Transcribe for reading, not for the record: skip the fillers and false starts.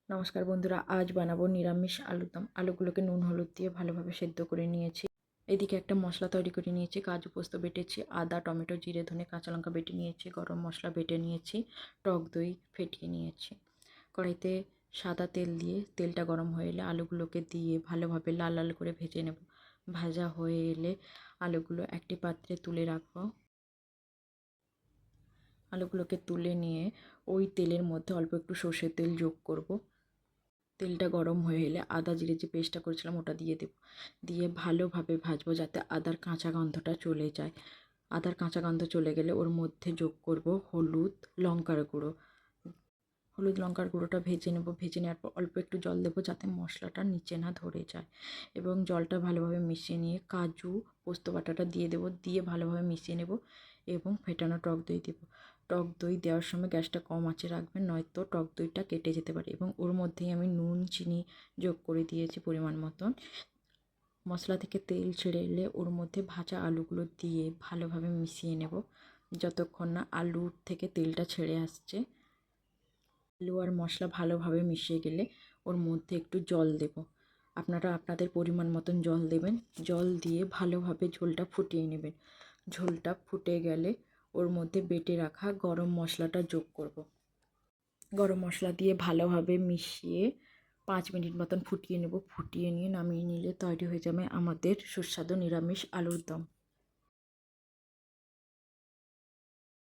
নমস্কার বন্ধুরা, আজ বানাবো নিরামিষ আলুর দম। আলুগুলোকে নুন হলুদ দিয়ে ভালোভাবে সেদ্ধ করে নিয়েছি। এদিকে একটা মশলা তৈরি করে নিয়েছি। কাজু পোস্ত বেটেছি, আদা টমেটো জিরে ধনে কাঁচা লঙ্কা বেটে নিয়েছি, গরম মশলা বেটে নিয়েছি, টক দই ফেটিয়ে নিয়েছি। কড়াইতে সাদা তেল দিয়ে তেলটা গরম হয়ে এলে আলুগুলোকে দিয়ে ভালোভাবে লাল লাল করে ভেজে নেব। ভাজা হয়ে এলে আলুগুলো একটি পাত্রে তুলে রাখবো। আলুগুলোকে তুলে নিয়ে ওই তেলের মধ্যে অল্প একটু সর্ষের তেল যোগ করব। তেলটা গরম হয়ে এলে আদা জিরে যে পেস্টটা করেছিলাম ওটা দিয়ে দেব। দিয়ে ভালোভাবে ভাজবো যাতে আদার কাঁচা গন্ধটা চলে যায়। আদার কাঁচা গন্ধ চলে গেলে ওর মধ্যে যোগ করব হলুদ লঙ্কার গুঁড়ো। হলুদ লঙ্কার গুঁড়োটা ভেজে নেব। ভেজে নেওয়ার পর অল্প একটু জল দেবো যাতে মশলাটা নিচে না ধরে যায়, এবং জলটা ভালোভাবে মিশিয়ে নিয়ে কাজু পোস্ত বাটাটা দিয়ে দেবো। দিয়ে ভালোভাবে মিশিয়ে নেব এবং ফেটানো টক দই দেবো। টক দই দেওয়ার সময় গ্যাসটা কম আঁচে রাখবেন, নয়তো টক দইটা কেটে যেতে পারে। এবং ওর মধ্যেই আমি নুন চিনি যোগ করে দিয়েছি পরিমাণ মতন। মশলা থেকে তেল ছেড়ে এলে ওর মধ্যে ভাজা আলুগুলো দিয়ে ভালোভাবে মিশিয়ে নেব যতক্ষণ না আলুর থেকে তেলটা ছেড়ে আসছে। আলু আর মশলা ভালোভাবে মিশিয়ে গেলে ওর মধ্যে একটু জল দেব। আপনারা আপনাদের পরিমাণ মতন জল দেবেন। জল দিয়ে ভালোভাবে ঝোলটা ফুটিয়ে নেবেন। ঝোলটা ফুটে গেলে ওর মধ্যে বেটে রাখা গরম মশলাটা যোগ করব। গরম মশলা দিয়ে ভালোভাবে মিশিয়ে 5 মিনিট মতন ফুটিয়ে নেব। ফুটিয়ে নিয়ে নামিয়ে নিলে তৈরি হয়ে যাবে আমাদের সুস্বাদু নিরামিষ আলুর দম।